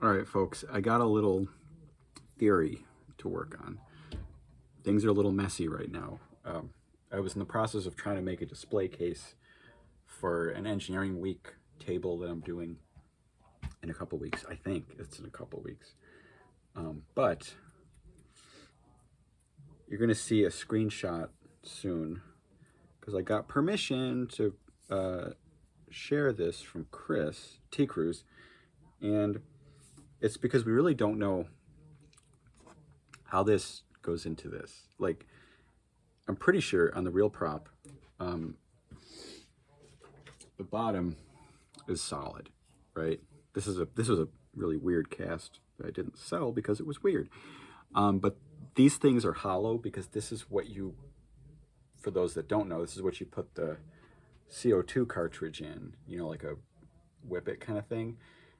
All right, folks, I got a little theory to work on. Things are a little messy right now. I was in the process of trying to make a display case for an engineering week table that I'm doing in a couple weeks. I think it's in a couple weeks. But you're going to see a screenshot soon because I got permission to share this from Chris T. Cruz, and it's because we really don't know how this goes into this. Like, I'm pretty sure on the real prop, the bottom is solid, right? This was a really weird cast that I didn't sell because it was weird. But these things are hollow because this is what you, for those that don't know, this is what you put the CO2 cartridge in, you know, like a whippet kind of thing.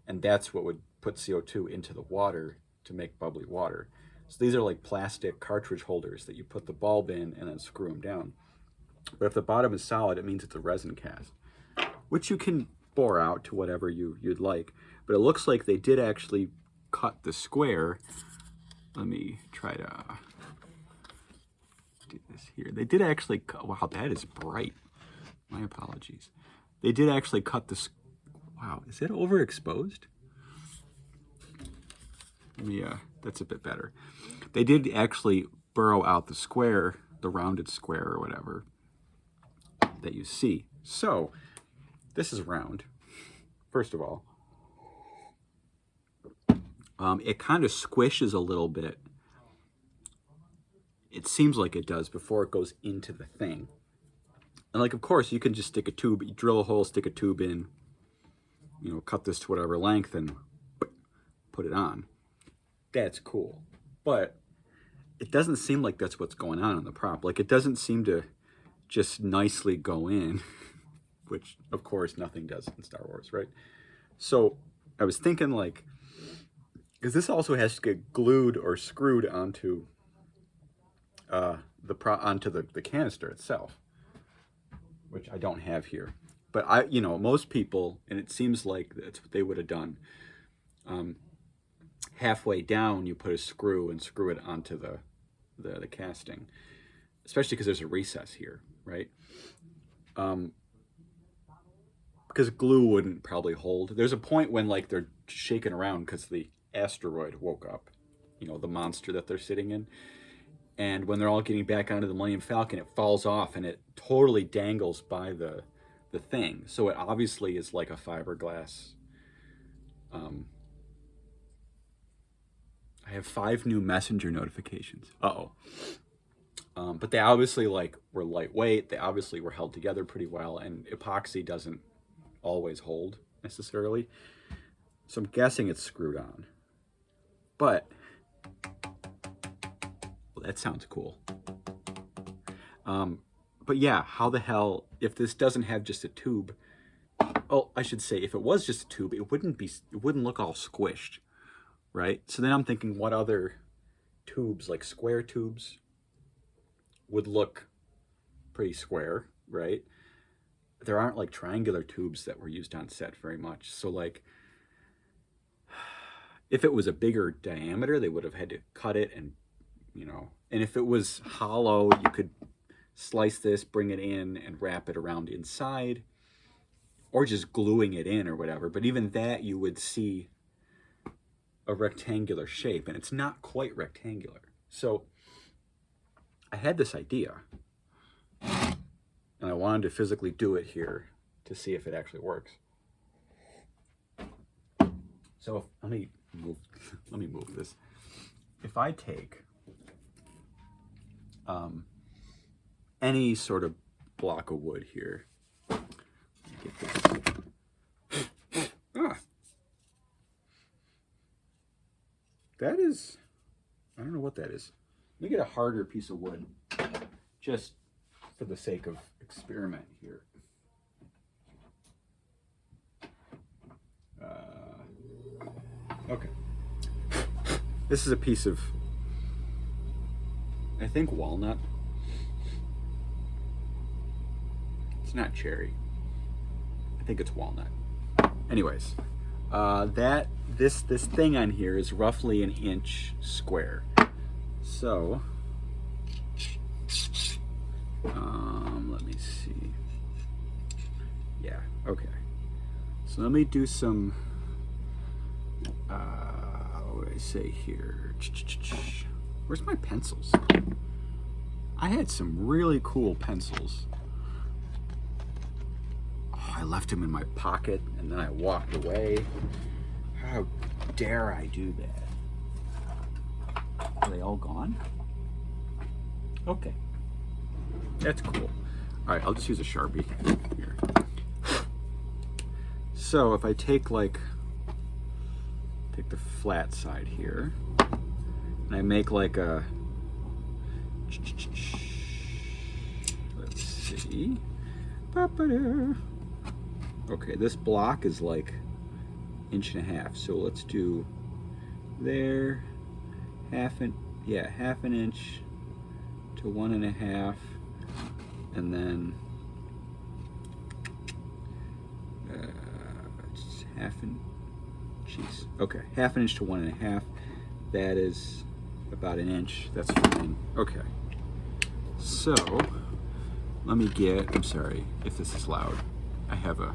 And that's what would put CO2 into the water to make bubbly water. So these are like plastic cartridge holders that you put the bulb in and then screw them down. But if the bottom is solid, it means it's a resin cast, which you can bore out to whatever you'd like. But it looks like they did actually cut the square. Let me try to do this here. They did actually cut, wow, that is bright. My apologies. They did actually cut this. Wow, is it overexposed? Let me, that's a bit better. They did actually burrow out the square, the rounded square or whatever that you see. So this is round, first of all. It kind of squishes a little bit. It seems like it does before it goes into the thing. And like, of course, you can just stick a tube, you drill a hole, stick a tube in, you know, cut this to whatever length and put it on. That's cool. But it doesn't seem like that's what's going on in the prop. Like, it doesn't seem to just nicely go in, which, of course, nothing does in Star Wars, right? So I was thinking, like, because this also has to get glued or screwed onto the canister itself, which I don't have here. But you know, most people, and it seems like that's what they would have done. Halfway down, you put a screw and screw it onto the casting, especially because there's a recess here, right? Because glue wouldn't probably hold. There's a point when, like, they're shaking around because the asteroid woke up, you know, the monster that they're sitting in. And when they're all getting back onto the Millennium Falcon, it falls off and it totally dangles by the thing. So it obviously is like a fiberglass. I have 5 new messenger notifications. But they obviously, like, were lightweight. They obviously were held together pretty well, and epoxy doesn't always hold necessarily. So I'm guessing it's screwed on. But well, that sounds cool. But yeah, how the hell, if this doesn't have just a tube, oh, I should say, if it was just a tube, it wouldn't look all squished, right? So then I'm thinking, what other tubes, like square tubes, would look pretty square, right? There aren't like triangular tubes that were used on set very much. So like, if it was a bigger diameter, they would have had to cut it and, you know, and if it was hollow, you could slice this, bring it in and wrap it around inside, or just gluing it in or whatever. But even that, you would see a rectangular shape, and it's not quite rectangular. So I had this idea, and I wanted to physically do it here to see if it actually works. So let me move this. If I take any sort of block of wood here, get this. That is, I don't know what that is. Let me get a harder piece of wood, just for the sake of experiment here. Okay. This is a piece of, I think, walnut. It's not cherry. I think it's walnut. Anyways, This thing on here is roughly an inch square. So, let me see. Yeah, okay. So let me do some, what would I say here? Where's my pencils? I had some really cool pencils. Oh, I left them in my pocket and then I walked away. How dare I do that? Are they all gone? Okay. That's cool. All right, I'll just use a Sharpie here. So if I take the flat side here, and I make like a, let's see. Okay, this block is like 1.5 inches. So let's do there, half an inch to 1.5, and then half an inch to 1.5. That is about an inch. That's fine. Okay. So let me get, I'm sorry if this is loud. I have a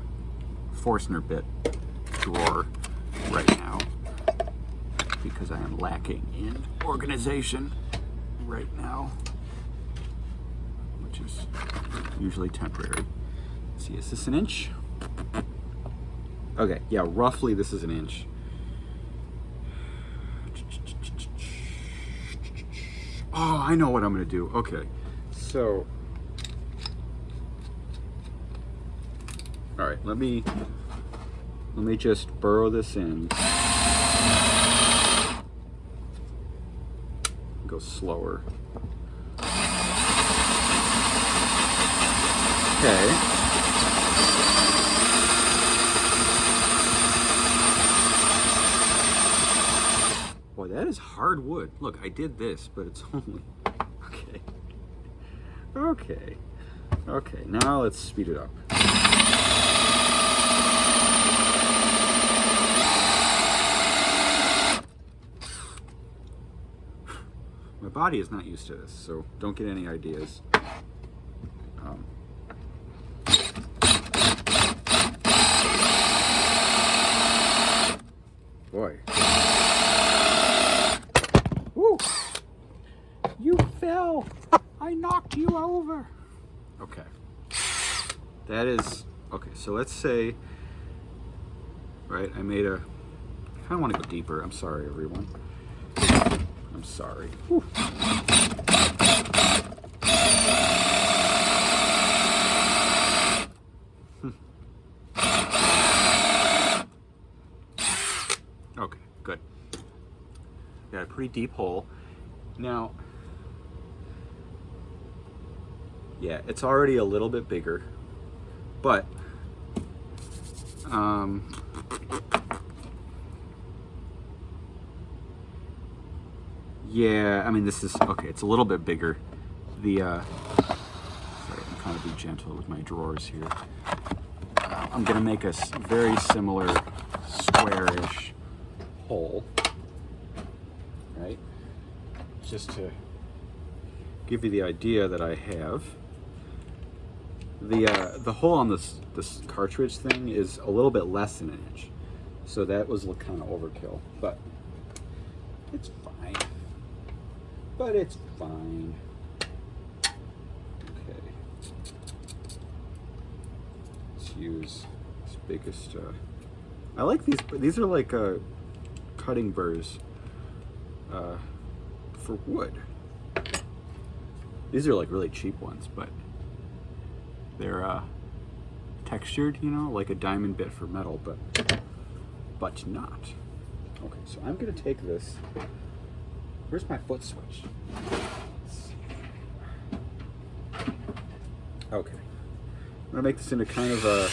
Forstner bit drawer right now because I am lacking in organization right now, which is usually temporary. Let's see, is this an inch? Okay, yeah, roughly this is an inch. Oh, I know what I'm gonna do. Okay, so, all right, let me just burrow this in. Go slower. Okay. Boy, that is hard wood. Look, I did this, but it's only, okay. Okay. Okay, now let's speed it up. My body is not used to this, so don't get any ideas. Boy. Woo! You fell! I knocked you over! Okay. That is, okay, so let's say, right, I made a, I kind of want to go deeper. I'm sorry, everyone. I'm sorry. Whew. Okay, good. Got a pretty deep hole. Now, yeah, it's already a little bit bigger, but yeah, I mean, this is, okay, it's a little bit bigger. Sorry, I'm trying to be gentle with my drawers here. I'm gonna make a very similar squarish hole, right? Just to give you the idea that I have. The hole on this cartridge thing is a little bit less than an inch, so that was kind of overkill, but it's fine. But it's fine. Okay. Let's use this biggest. I like these. These are like cutting burrs for wood. These are like really cheap ones, but they're textured, you know, like a diamond bit for metal, but not. Okay, so I'm gonna take this. Where's my foot switch? Okay. I'm gonna make this into kind of a,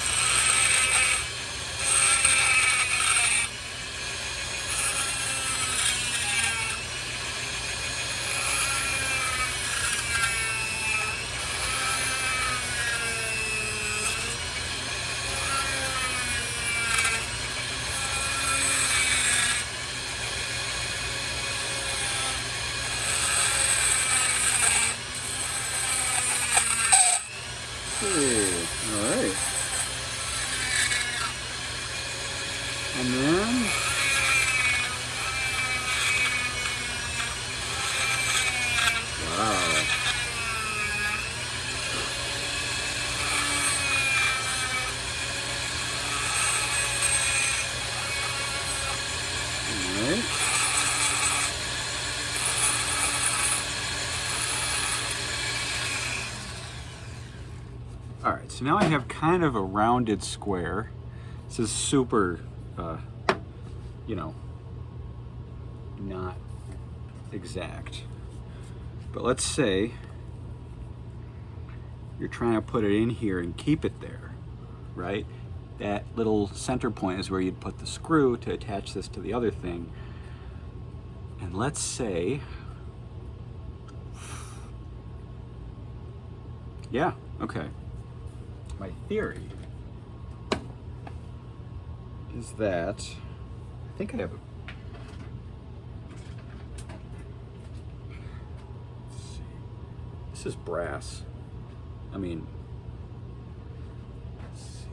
so now I have kind of a rounded square. This is super, you know, not exact. But let's say you're trying to put it in here and keep it there, right? That little center point is where you'd put the screw to attach this to the other thing. And let's say, yeah, okay. My theory is that, I think I have a, let's see, this is brass. I mean, let's see.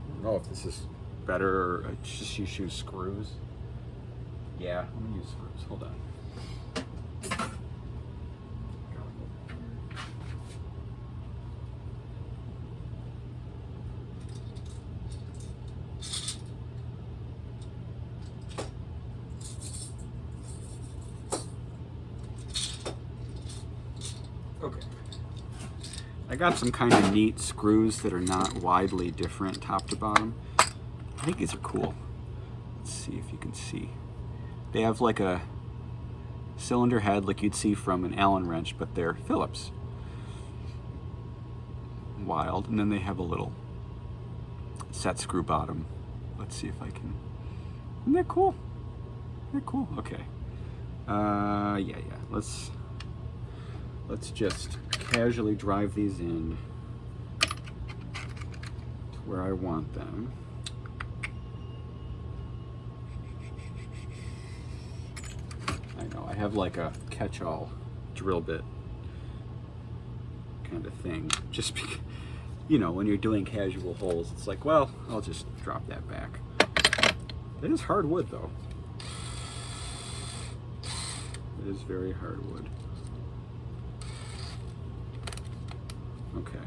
I don't know if this is better or just you use screws. Yeah, I'm gonna use screws, hold on. Okay. I got some kind of neat screws that are not widely different top to bottom. I think these are cool. Let's see if you can see. They have like a cylinder head like you'd see from an Allen wrench, but they're Phillips. Wild. And then they have a little set screw bottom. Let's see if I can. Isn't that cool? They're cool. Okay. Yeah. Let's just casually drive these in to where I want them. I know, I have like a catch-all drill bit kind of thing. Just because, you know, when you're doing casual holes, it's like, well, I'll just drop that back. It is hard wood, though. It is very hard wood. Okay.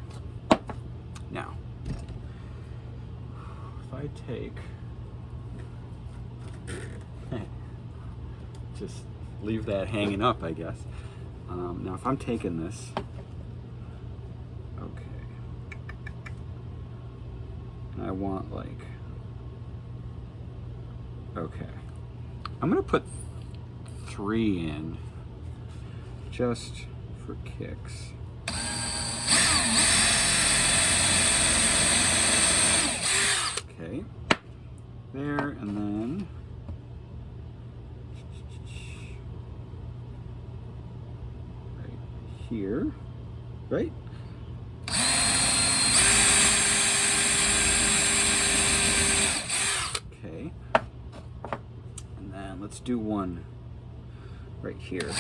Now, if I take, just leave that hanging up, I guess. Now, if I'm taking this, okay, and I want like, okay, I'm gonna put 3 in just for kicks. Okay, there, and then right here, right? Okay, and then let's do one right here.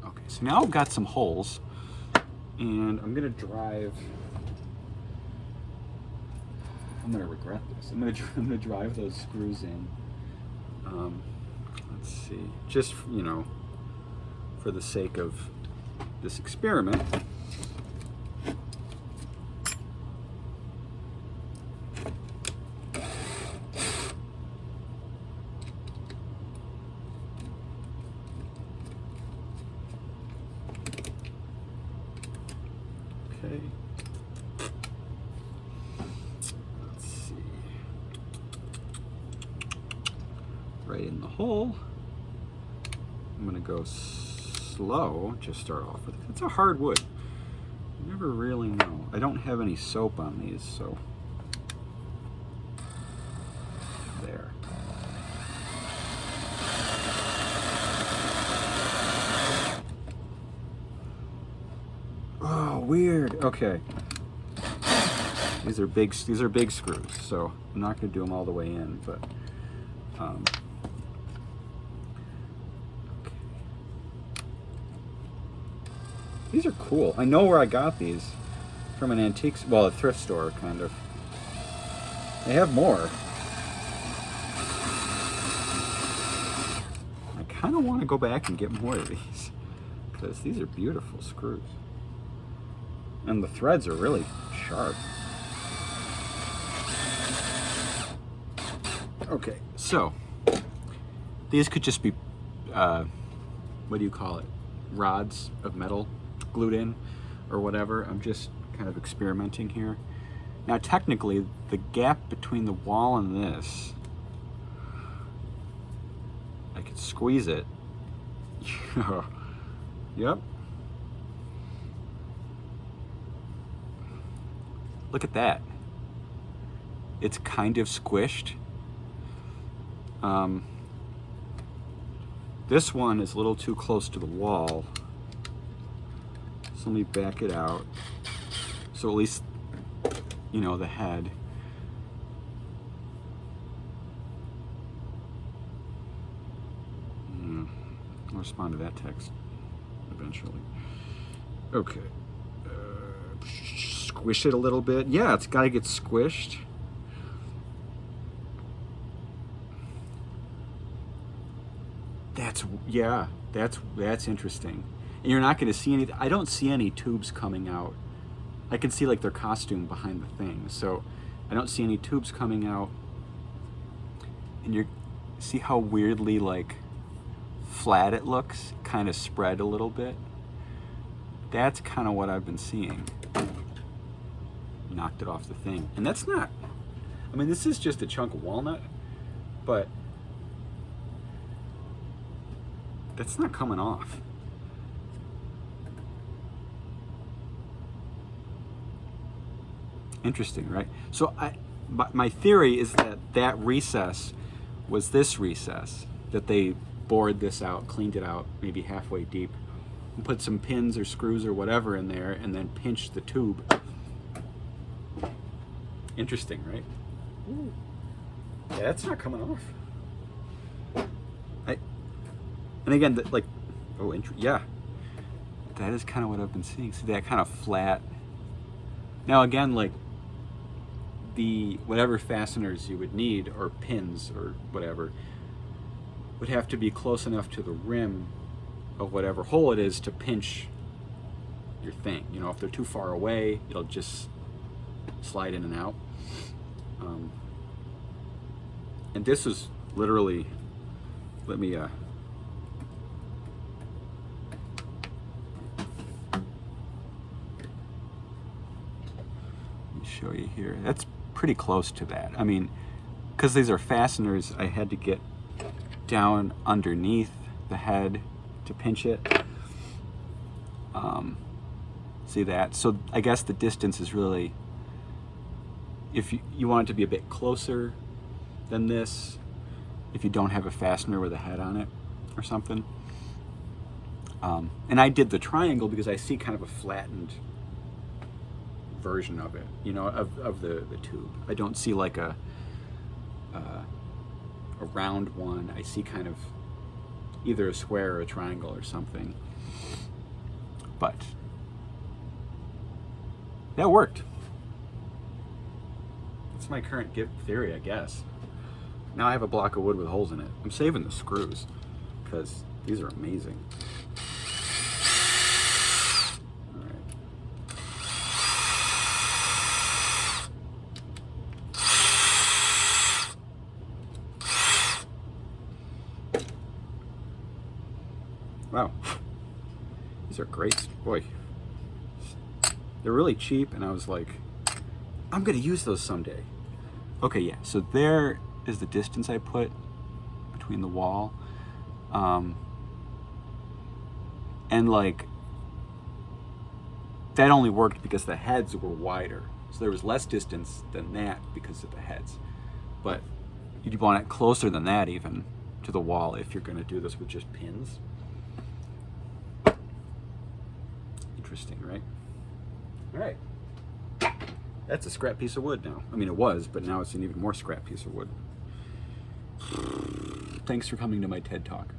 Okay, so now I've got some holes. And I'm gonna drive. I'm gonna regret this. I'm gonna drive those screws in. Let's see. Just, you know, for the sake of this experiment. Okay. Let's see. Right in the hole. I'm gonna go slow, just start off with. It's a hard wood. You never really know. I don't have any soap on these, so there. Oh, weird. Okay. These are big screws, so I'm not going to do them all the way in, but okay. These are cool. I know where I got these from an antique, well, a thrift store kind of. They have more. I kind of want to go back and get more of these because these are beautiful screws. And the threads are really sharp. Okay, so These could just be, what do you call it? Rods of metal glued in or whatever. I'm just kind of experimenting here. Now technically the gap between the wall and this, I could squeeze it. Yep. Look at that. It's kind of squished. This one is a little too close to the wall. So let me back it out. So at least, you know, the head. I'll respond to that text eventually. Okay. Squish it a little bit. Yeah, it's got to get squished. That's interesting. And you're not going to see any. I don't see any tubes coming out. I can see like their costume behind the thing, so I don't see any tubes coming out. And you see how weirdly like flat it looks, kind of spread a little bit. That's kind of what I've been seeing. Knocked it off the thing, and that's not. I mean, this is just a chunk of walnut, but that's not coming off. Interesting, right? So my theory is that that recess was this recess, that they bored this out, cleaned it out, maybe halfway deep, and put some pins or screws or whatever in there, and then pinched the tube. Interesting, right? Ooh. Yeah, that's not coming off. And again, like, oh, yeah, that is kind of what I've been seeing. See that kind of flat. Now again, like the whatever fasteners you would need, or pins or whatever, would have to be close enough to the rim of whatever hole it is to pinch your thing. You know, if they're too far away, it'll just slide in and out. And this is literally, let me show you here. That's pretty close to that. I mean, because these are fasteners, I had to get down underneath the head to pinch it. See that? So I guess the distance is really, if you want it to be a bit closer than this, if you don't have a fastener with a head on it or something. And I did the triangle because I see kind of a flattened version of it, you know, of the tube. I don't see like a round one. I see kind of either a square or a triangle or something. But that worked. That's my current theory, I guess. Now I have a block of wood with holes in it. I'm saving the screws because these are amazing. Wow, these are great. Boy, they're really cheap, and I was like, I'm gonna use those someday. Okay, yeah, so there is the distance I put between the wall. And like, that only worked because the heads were wider. So there was less distance than that because of the heads. But you'd want it closer than that even to the wall if you're gonna do this with just pins. Interesting, right? All right. That's a scrap piece of wood now. I mean, it was, but now it's an even more scrap piece of wood. Thanks for coming to my TED Talk.